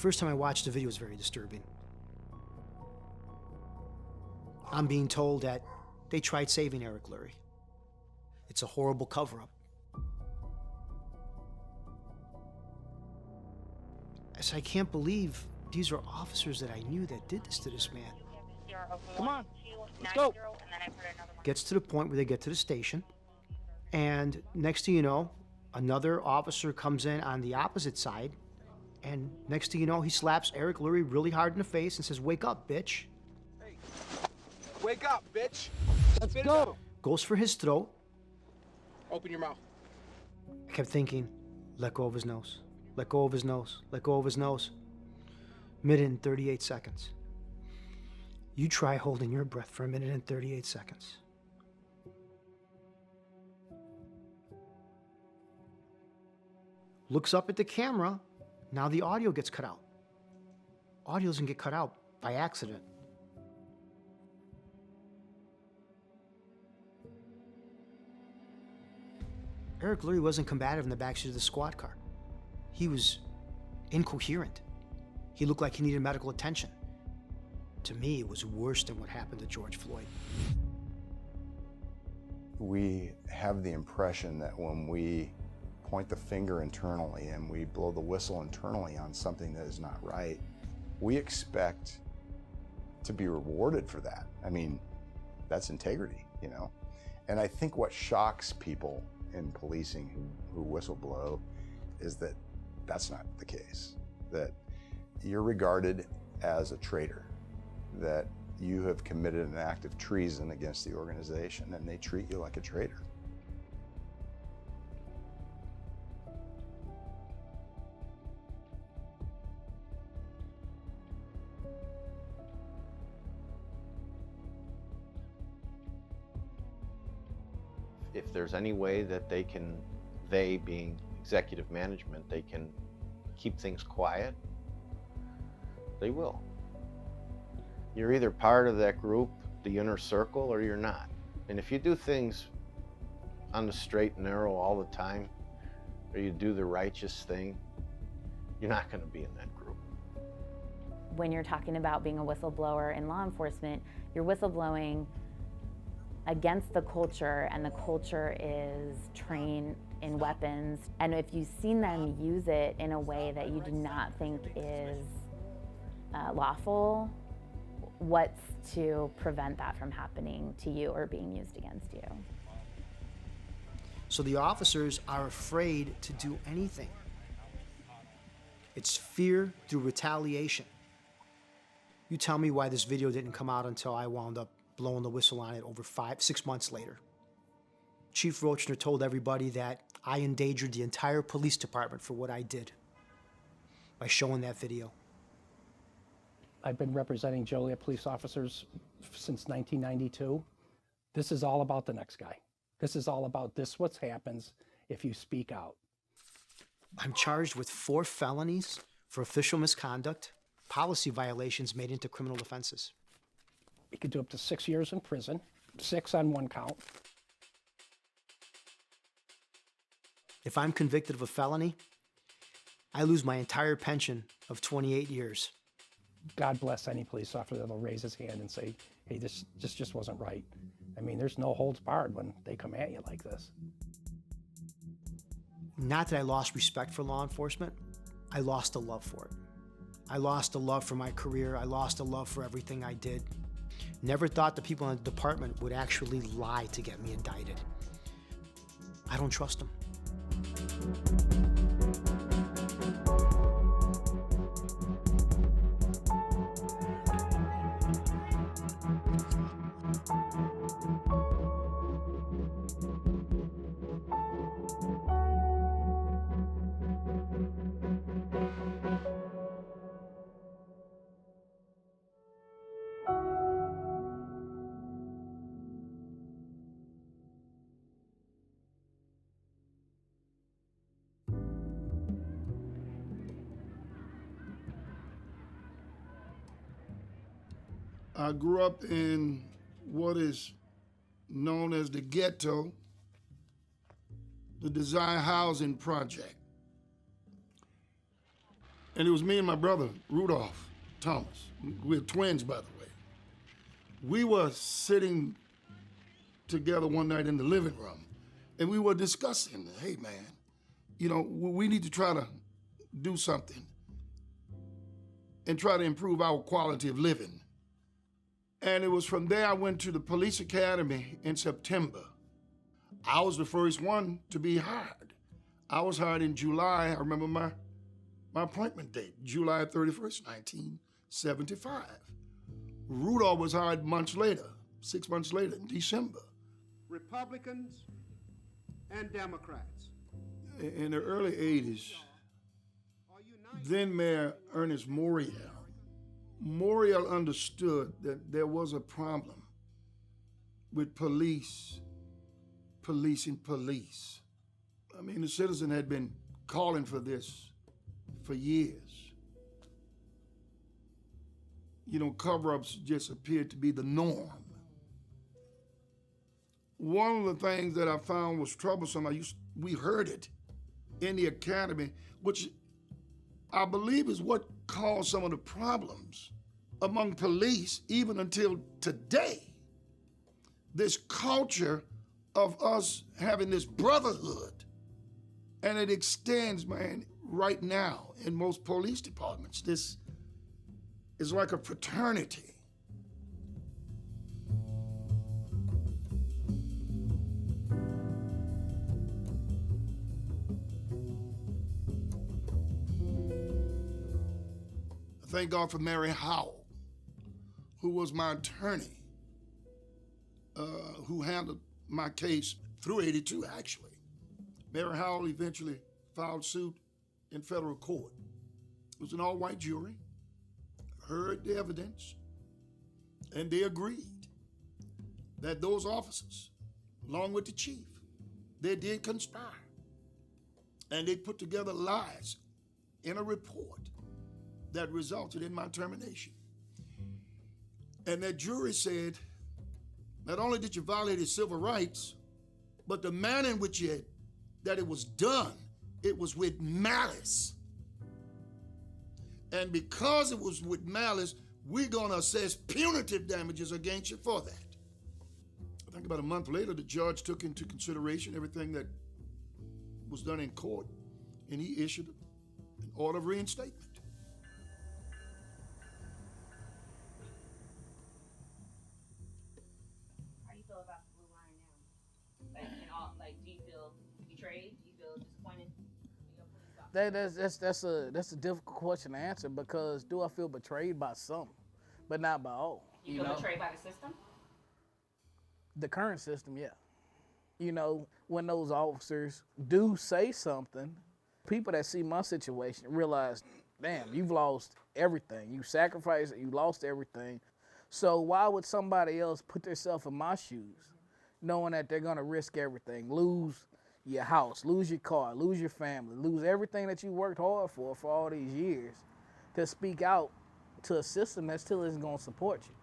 First time I watched the video was very disturbing. I'm being told that they tried saving Eric Lurie. It's a horrible cover-up. So I can't believe these are officers that I knew that did this to this man. Come on, let's go. Gets to the point where they get to the station, and next thing you know, another officer comes in on the opposite side, and next thing you know, he slaps Eric Lurie really hard in the face and says, "Wake up, bitch." Hey, wake up, bitch. Let's go. Goes for his throat. Open your mouth. I kept thinking, let go of his nose. Let go of his nose. Let go of his nose. Minute and 38 seconds. You try holding your breath for a minute and 38 seconds. Looks up at the camera. Now the audio gets cut out. Audio doesn't get cut out by accident. Eric Lurie wasn't combative in the backseat of the squad car. He was incoherent. He looked like he needed medical attention. To me, it was worse than what happened to George Floyd. We have the impression that when we point the finger internally and we blow the whistle internally on something that is not right, we expect to be rewarded for that. I mean, that's integrity, you know? And I think what shocks people in policing who whistleblow is that that's not the case, that you're regarded as a traitor, that you have committed an act of treason against the organization, and they treat you like a traitor. If there's any way that they can, they being executive management, they can keep things quiet, they will. You're either part of that group, the inner circle, or you're not. And if you do things on the straight and narrow all the time, or you do the righteous thing, you're not going to be in that group. When you're talking about being a whistleblower in law enforcement, you're whistleblowing against the culture, and the culture is trained in weapons. And if you've seen them use it in a way that you do not think is lawful, what's to prevent that from happening to you or being used against you? So the officers are afraid to do anything. It's fear through retaliation. You tell me why this video didn't come out until I wound up blowing the whistle on it over 6 months later. Chief Roachner told everybody that I endangered the entire police department for what I did by showing that video. I've been representing Joliet police officers since 1992. This is all about the next guy. This is all about what happens if you speak out. I'm charged with 4 felonies for official misconduct, policy violations made into criminal offenses. You could do up to 6 years in prison, 6 on 1 count. If I'm convicted of a felony, I lose my entire pension of 28 years. God bless any police officer that'll raise his hand and say, hey, this just wasn't right. I mean, there's no holds barred when they come at you like this. Not that I lost respect for law enforcement, I lost the love for it. I lost the love for my career. I lost the love for everything I did. Never thought the people in the department would actually lie to get me indicted. I don't trust them. I grew up in what is known as the ghetto, the design housing project. And it was me and my brother, Rudolph Thomas. We're twins, by the way. We were sitting together one night in the living room, and we were discussing, hey man, you know, we need to try to do something and try to improve our quality of living. And it was from there I went to the police academy in September. I was the first one to be hired. I was hired in July. I remember my appointment date, July 31st, 1975. Rudolph was hired months later, 6 months later, in December. Republicans and Democrats. In the early 80s, then Mayor Ernest Morial understood that there was a problem with police policing police. I mean, the citizen had been calling for this for years. You know, cover-ups just appeared to be the norm. One of the things that I found was troublesome, we heard it in the academy, which I believe is what caused some of the problems among police even until today. This culture of us having this brotherhood, and it extends, man, right now in most police departments. This is like a fraternity. Thank God for Mary Howell, who was my attorney, who handled my case through 82, actually. Mary Howell eventually filed suit in federal court. It was an all-white jury, heard the evidence, and they agreed that those officers, along with the chief, they did conspire. And they put together lies in a report that resulted in my termination. And that jury said, not only did you violate his civil rights, but the manner in which that it was done, it was with malice. And because it was with malice, we're gonna assess punitive damages against you for that. I think about a month later, the judge took into consideration everything that was done in court, and he issued an order of reinstatement. How do you feel about the blue line now? Like, do you feel betrayed? Do you feel disappointed? That's a difficult question to answer, because do I feel betrayed by some, but not by all? You feel betrayed by the system? The current system, yeah. You know, when those officers do say something, people that see my situation realize, damn, you've lost everything. You sacrificed, you lost everything. So why would somebody else put themselves in my shoes, knowing that they're gonna risk everything, lose your house, lose your car, lose your family, lose everything that you worked hard for all these years, to speak out to a system that still isn't gonna support you?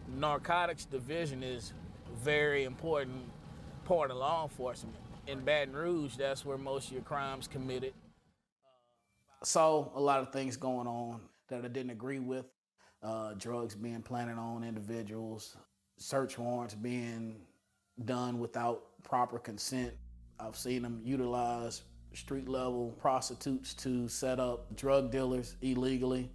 Narcotics division is a very important part of law enforcement. In Baton Rouge, that's where most of your crimes committed. I saw a lot of things going on that I didn't agree with. Drugs being planted on individuals, search warrants being done without proper consent. I've seen them utilize street-level prostitutes to set up drug dealers illegally.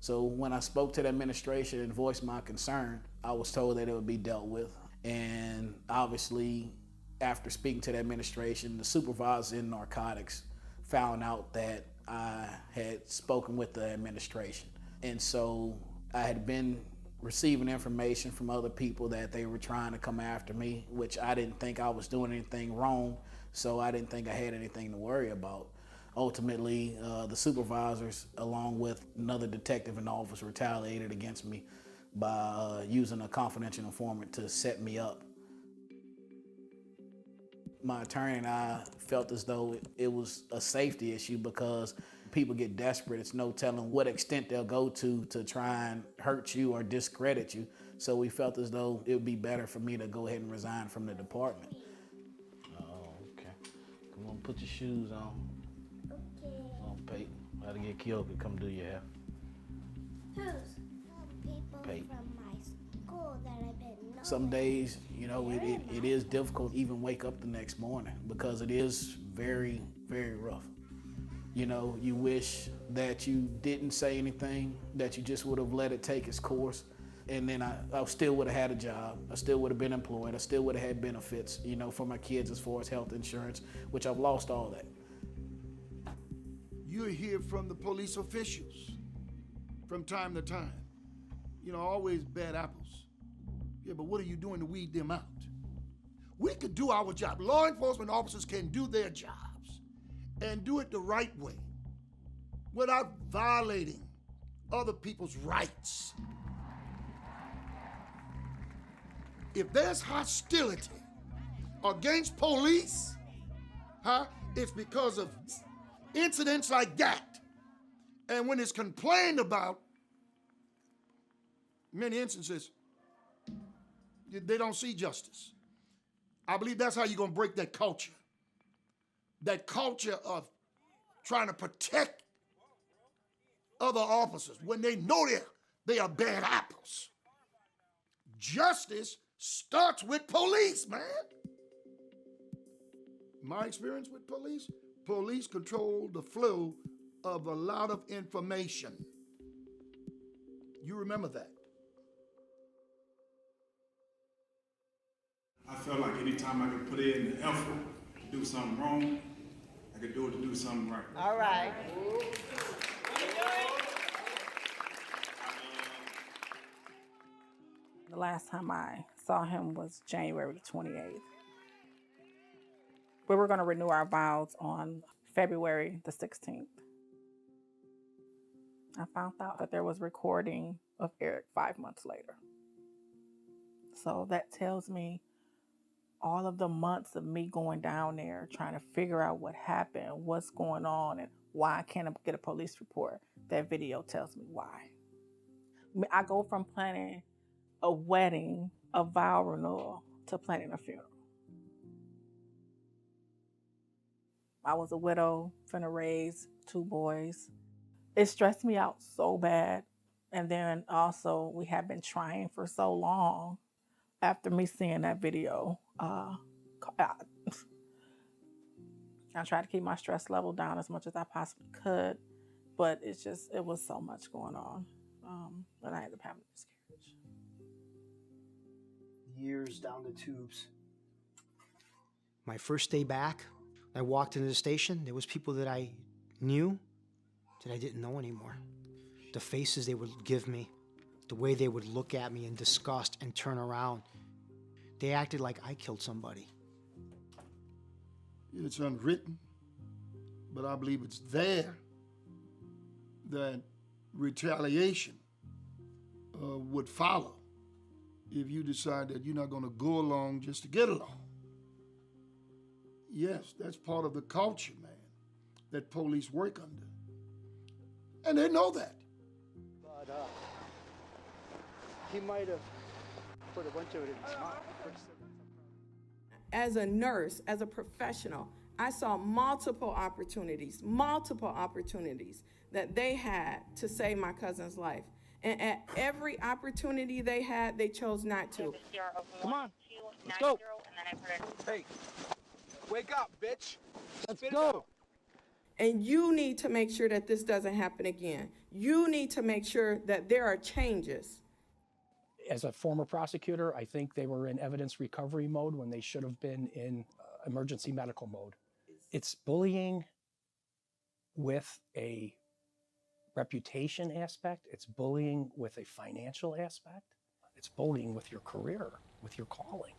So when I spoke to the administration and voiced my concern, I was told that it would be dealt with. And obviously, after speaking to the administration, the supervisor in narcotics found out that I had spoken with the administration. And so I had been receiving information from other people that they were trying to come after me, which I didn't think I was doing anything wrong, so I didn't think I had anything to worry about. Ultimately, the supervisors, along with another detective in the office, retaliated against me by using a confidential informant to set me up. My attorney and I felt as though it was a safety issue, because people get desperate. It's no telling what extent they'll go to try and hurt you or discredit you. So we felt as though it would be better for me to go ahead and resign from the department. Oh, okay. Come on, put your shoes on. to get killed could come do your hair. Who's? People Pay. from my school that I've been knowing. Some days, you know, it is difficult to even wake up the next morning because it is very, very rough. You know, you wish that you didn't say anything, that you just would have let it take its course. And then I still would have had a job. I still would have been employed. I still would have had benefits, you know, for my kids as far as health insurance, which I've lost all that. You hear from the police officials from time to time. You know, always bad apples. Yeah, but what are you doing to weed them out? We could do our job. Law enforcement officers can do their jobs and do it the right way without violating other people's rights. If there's hostility against police, it's because of incidents like that. And when it's complained about, many instances, they don't see justice. I believe that's how you're gonna break that culture. That culture of trying to protect other officers when they know they are bad apples. Justice starts with police, man. My experience with police control the flow of a lot of information. You remember that. I felt like anytime I could put in the effort to do something wrong, I could do it to do something right. All right. The last time I saw him was January 28th. We were going to renew our vows on February the 16th. I found out that there was recording of Eric 5 months later. So that tells me all of the months of me going down there trying to figure out what happened, what's going on, and why I can't get a police report. That video tells me why. I go from planning a wedding, a vow renewal, to planning a funeral. I was a widow, finna raise 2 boys. It stressed me out so bad. And then also, we had been trying for so long. After me seeing that video, I tried to keep my stress level down as much as I possibly could, but it was so much going on that I ended up having a miscarriage. Years down the tubes. My first day back, I walked into the station. There was people that I knew that I didn't know anymore. The faces they would give me, the way they would look at me in disgust and turn around. They acted like I killed somebody. It's unwritten, but I believe it's there that retaliation would follow if you decide that you're not going to go along just to get along. Yes, that's part of the culture, man, that police work under. And they know that. But he might have put a bunch of it in his mouth. As a nurse, as a professional, I saw multiple opportunities that they had to save my cousin's life. And at every opportunity they had, they chose not to. Come on, let's go. Hey, wake up, bitch. Let's go. And you need to make sure that this doesn't happen again. You need to make sure that there are changes. As a former prosecutor, I think they were in evidence recovery mode when they should have been in emergency medical mode. It's bullying with a reputation aspect. It's bullying with a financial aspect. It's bullying with your career, with your calling.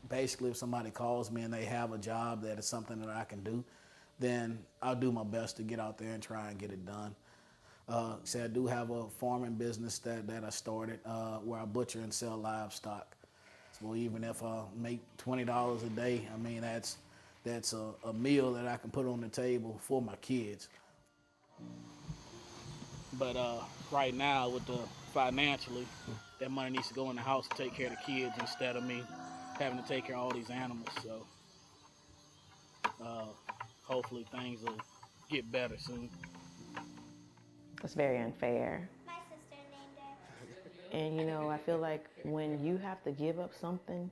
Basically, if somebody calls me and they have a job that is something that I can do, then I'll do my best to get out there and try and get it done. I do have a farming business that I started where I butcher and sell livestock. So even if I make $20 a day, I mean, that's a meal that I can put on the table for my kids. But right now, with the financially, that money needs to go in the house to take care of the kids instead of me having to take care of all these animals. So Hopefully things will get better soon. It's very unfair. My sister named her. And you know, I feel like when you have to give up something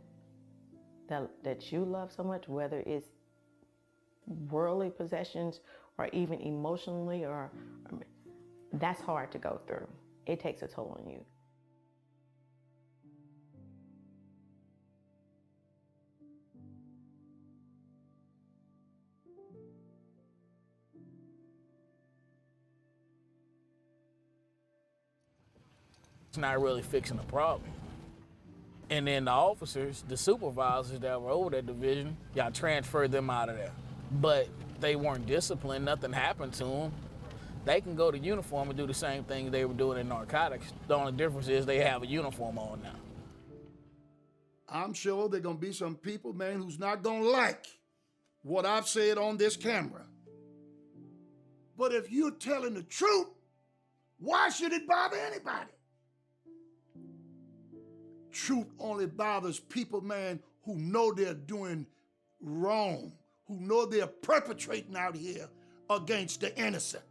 that you love so much, whether it's worldly possessions or even emotionally, or that's hard to go through. It takes a toll on you. It's not really fixing the problem. And then the officers, the supervisors that were over that division, y'all transferred them out of there. But they weren't disciplined, nothing happened to them. They can go to uniform and do the same thing they were doing in narcotics. The only difference is they have a uniform on now. I'm sure there are gonna be some people, man, who's not gonna like what I've said on this camera. But if you're telling the truth, why should it bother anybody? Truth only bothers people, man, who know they're doing wrong, who know they're perpetrating out here against the innocent.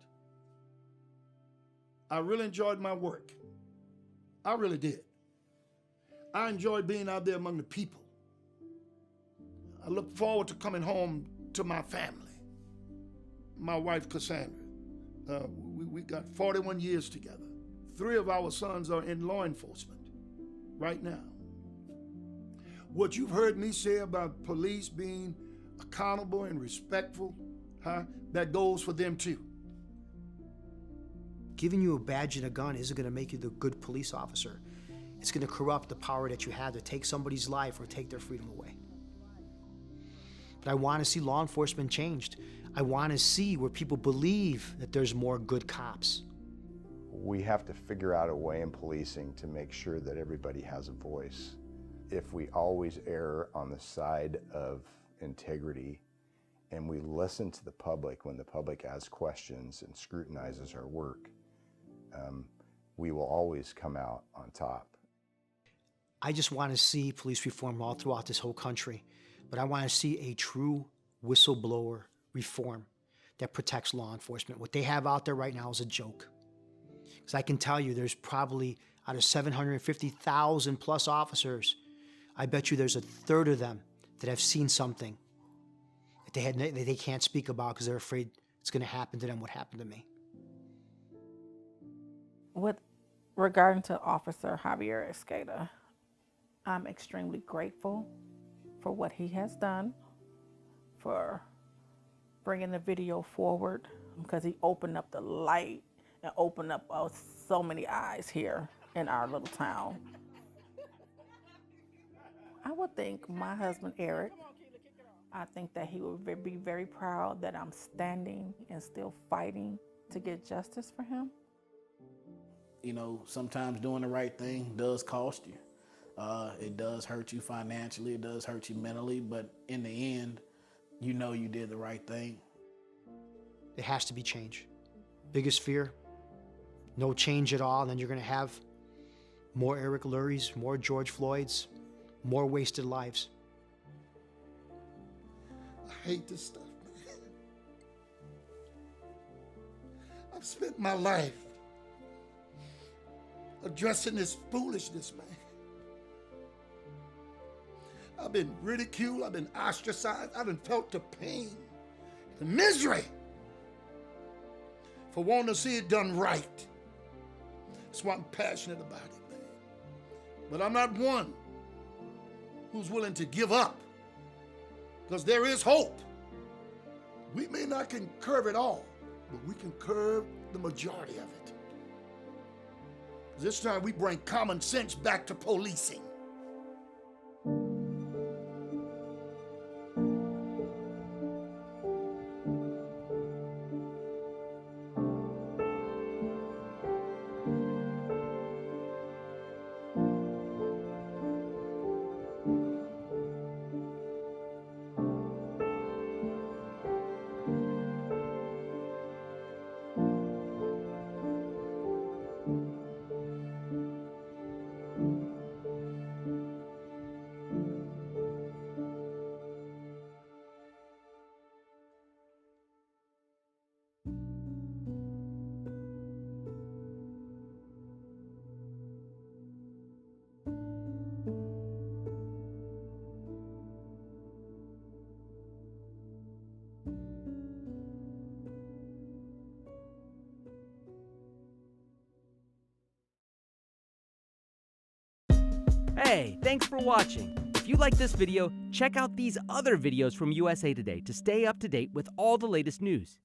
I really enjoyed my work. I really did. I enjoyed being out there among the people. I look forward to coming home to my family. My wife, Cassandra. We got 41 years together. 3 of our sons are in law enforcement right now. What you've heard me say about police being accountable and respectful, that goes for them too. Giving you a badge and a gun isn't going to make you the good police officer. It's going to corrupt the power that you have to take somebody's life or take their freedom away. But I want to see law enforcement changed. I want to see where people believe that there's more good cops. We have to figure out a way in policing to make sure that everybody has a voice. If we always err on the side of integrity and we listen to the public when the public asks questions and scrutinizes our work, we will always come out on top. I just want to see police reform all throughout this whole country, but I want to see a true whistleblower reform that protects law enforcement. What they have out there right now is a joke. Because I can tell you there's probably, out of 750,000 plus officers, I bet you there's a third of them that have seen something that they can't speak about because they're afraid it's going to happen to them what happened to me. With regarding to Officer Javier Escada, I'm extremely grateful for what he has done, for bringing the video forward, because he opened up the light and opened up so many eyes here in our little town. I would think my husband, Eric, I think that he would be very proud that I'm standing and still fighting to get justice for him. You know, sometimes doing the right thing does cost you. It does hurt you financially, it does hurt you mentally, but in the end, you know you did the right thing. It has to be change. Biggest fear, no change at all, and then you're going to have more Eric Lurie's, more George Floyd's, more wasted lives. I hate this stuff, man. I've spent my life addressing this foolishness, man. I've been ridiculed, I've been ostracized, I've been felt the pain, the misery for wanting to see it done right. That's why I'm passionate about it, man. But I'm not one who's willing to give up, because there is hope. We may not can curb it all, but we can curb the majority of it. This time we bring common sense back to policing. Hey, thanks for watching. If you like this video, check out these other videos from USA Today to stay up to date with all the latest news.